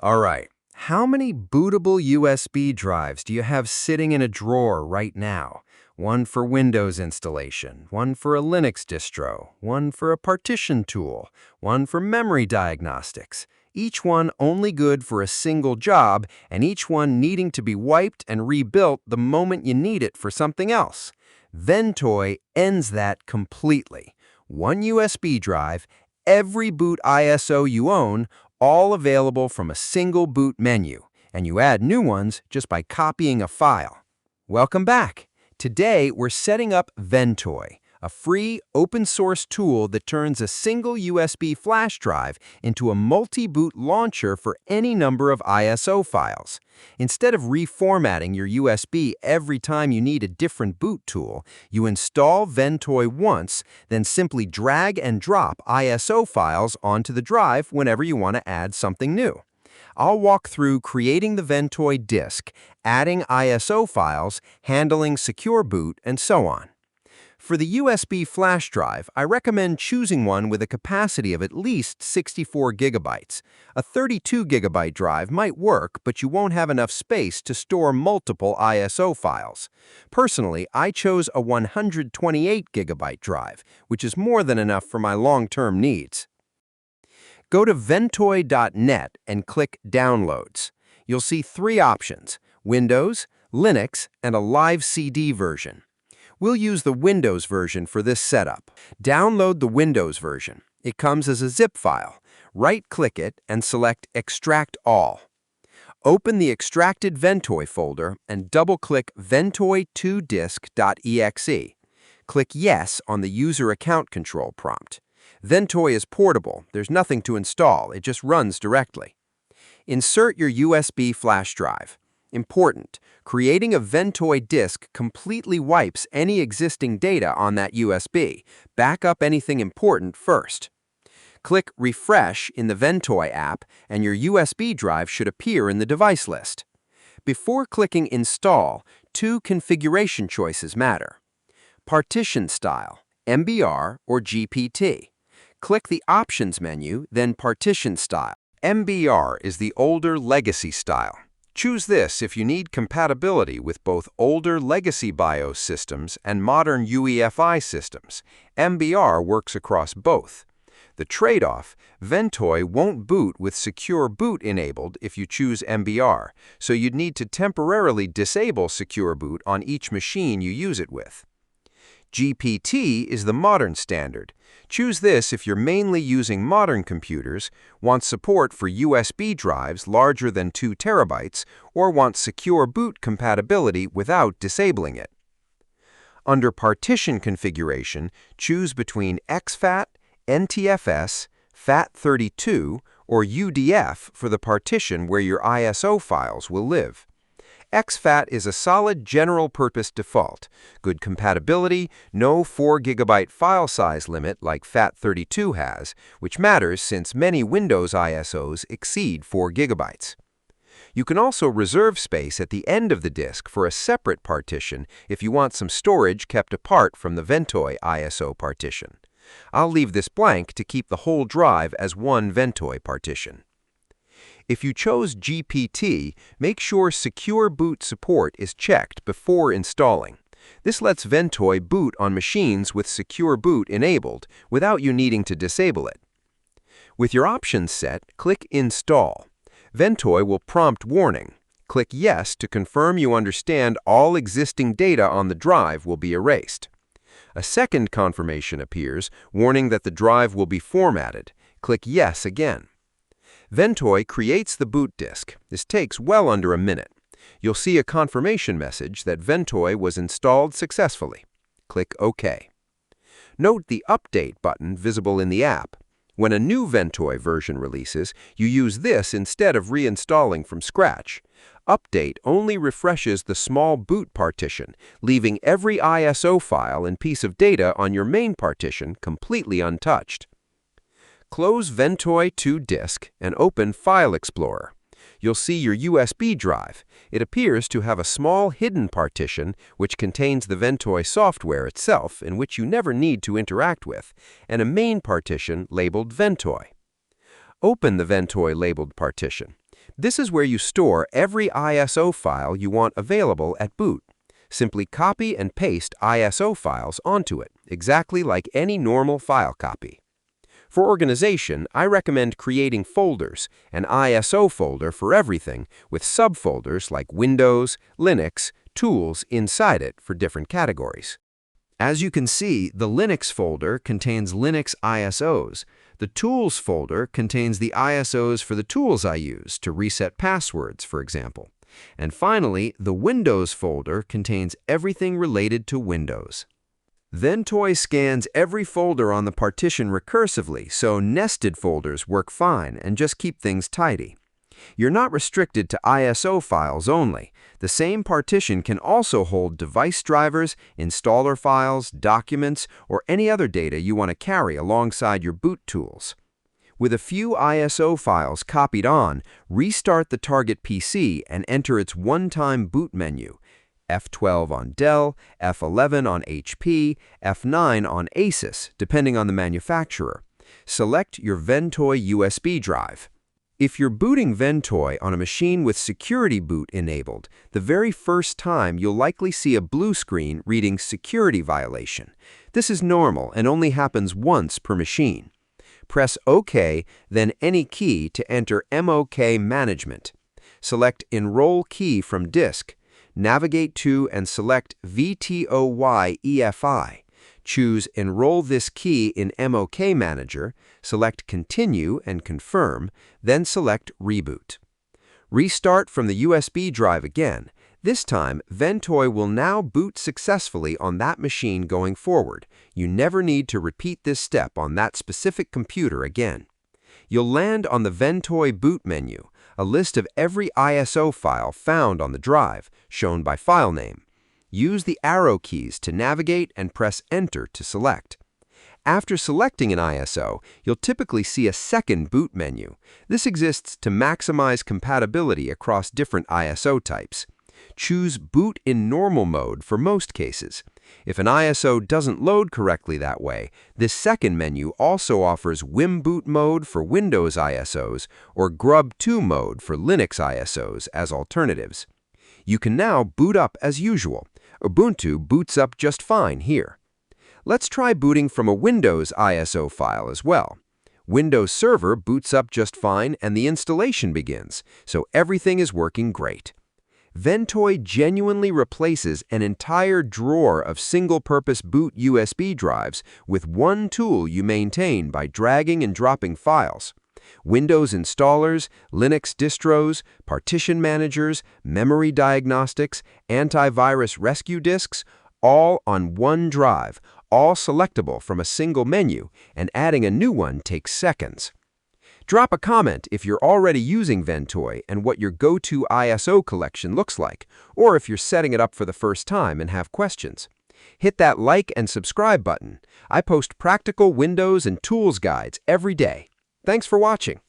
All right. How many bootable USB drives do you have sitting in a drawer right now? One for Windows installation, one for a Linux distro, one for a partition tool, one for memory diagnostics. Each one only good for a single job, and each one needing to be wiped and rebuilt the moment you need it for something else. Ventoy ends that completely. One USB drive, every boot ISO you own, all available from a single boot menu, and you add new ones just by copying a file. Welcome back. Today, we're setting up Ventoy, a free, open-source tool that turns a single USB flash drive into a multi-boot launcher for any number of ISO files. Instead of reformatting your USB every time you need a different boot tool, you install Ventoy once, then simply drag and drop ISO files onto the drive whenever you want to add something new. I'll walk through creating the Ventoy disk, adding ISO files, handling secure boot, and so on. For the USB flash drive, I recommend choosing one with a capacity of at least 64 gigabytes. A 32 gigabyte drive might work, but you won't have enough space to store multiple ISO files. Personally, I chose a 128 gigabyte drive, which is more than enough for my long-term needs. Go to ventoy.net and click Downloads. You'll see three options: Windows, Linux, and a live CD version. We'll use the Windows version for this setup. Download the Windows version. It comes as a zip file. Right-click it and select Extract All. Open the extracted Ventoy folder and double-click ventoy2disk.exe. Click Yes on the User Account Control prompt. Ventoy is portable. There's nothing to install. It just runs directly. Insert your USB flash drive. Important: creating a Ventoy disk completely wipes any existing data on that USB. Back up anything important first. Click Refresh in the Ventoy app, and your USB drive should appear in the device list. Before clicking Install, two configuration choices matter: partition style, MBR or GPT. Click the Options menu, then Partition Style. MBR is the older legacy style. Choose this if you need compatibility with both older legacy BIOS systems and modern UEFI systems. MBR works across both. The trade-off: Ventoy won't boot with Secure Boot enabled if you choose MBR, so you'd need to temporarily disable Secure Boot on each machine you use it with. GPT is the modern standard. Choose this if you're mainly using modern computers, want support for USB drives larger than 2 terabytes, or want secure boot compatibility without disabling it. Under partition configuration, choose between exFAT, NTFS, FAT32, or UDF for the partition where your ISO files will live. exFAT is a solid general-purpose default. Good compatibility, no 4 GB file size limit like FAT32 has, which matters since many Windows ISOs exceed 4 GB. You can also reserve space at the end of the disk for a separate partition if you want some storage kept apart from the Ventoy ISO partition. I'll leave this blank to keep the whole drive as one Ventoy partition. If you chose GPT, make sure Secure Boot support is checked before installing. This lets Ventoy boot on machines with Secure Boot enabled without you needing to disable it. With your options set, click Install. Ventoy will prompt warning. Click Yes to confirm you understand all existing data on the drive will be erased. A second confirmation appears, warning that the drive will be formatted. Click Yes again. Ventoy creates the boot disk. This takes well under a minute. You'll see a confirmation message that Ventoy was installed successfully. Click OK. Note the Update button visible in the app. When a new Ventoy version releases, you use this instead of reinstalling from scratch. Update only refreshes the small boot partition, leaving every ISO file and piece of data on your main partition completely untouched. Close Ventoy2disk and open File Explorer. You'll see your USB drive. It appears to have a small hidden partition which contains the Ventoy software itself, in which you never need to interact with, and a main partition labeled Ventoy. Open the Ventoy labeled partition. This is where you store every ISO file you want available at boot. Simply copy and paste ISO files onto it, exactly like any normal file copy. For organization, I recommend creating folders, an ISO folder for everything, with subfolders like Windows, Linux, Tools inside it for different categories. As you can see, the Linux folder contains Linux ISOs. The Tools folder contains the ISOs for the tools I use to reset passwords, for example. And finally, the Windows folder contains everything related to Windows. Ventoy scans every folder on the partition recursively, so nested folders work fine and just keep things tidy. You're not restricted to ISO files only. The same partition can also hold device drivers, installer files, documents, or any other data you want to carry alongside your boot tools. With a few ISO files copied on, restart the target PC and enter its one-time boot menu. F12 on Dell, F11 on HP, F9 on Asus, depending on the manufacturer. Select your Ventoy USB drive. If you're booting Ventoy on a machine with Security Boot enabled, the very first time you'll likely see a blue screen reading Security Violation. This is normal and only happens once per machine. Press OK, then any key to enter MOK Management. Select Enroll Key from Disk. Navigate to and select VTOY EFI. Choose Enroll this key in MOK Manager, select Continue and Confirm, then select Reboot. Restart from the USB drive again. This time, Ventoy will now boot successfully on that machine going forward. You never need to repeat this step on that specific computer again. You'll land on the Ventoy boot menu, a list of every ISO file found on the drive, shown by file name. Use the arrow keys to navigate and press Enter to select. After selecting an ISO, you'll typically see a second boot menu. This exists to maximize compatibility across different ISO types. Choose Boot in Normal Mode for most cases. If an ISO doesn't load correctly that way, this second menu also offers WimBoot mode for Windows ISOs or Grub2 mode for Linux ISOs as alternatives. You can now boot up as usual. Ubuntu boots up just fine here. Let's try booting from a Windows ISO file as well. Windows Server boots up just fine and the installation begins, so everything is working great. Ventoy genuinely replaces an entire drawer of single-purpose boot USB drives with one tool you maintain by dragging and dropping files. Windows installers, Linux distros, partition managers, memory diagnostics, antivirus rescue disks, all on one drive, all selectable from a single menu, and adding a new one takes seconds. Drop a comment if you're already using Ventoy and what your go-to ISO collection looks like, or if you're setting it up for the first time and have questions. Hit that like and subscribe button. I post practical Windows and tools guides every day. Thanks for watching.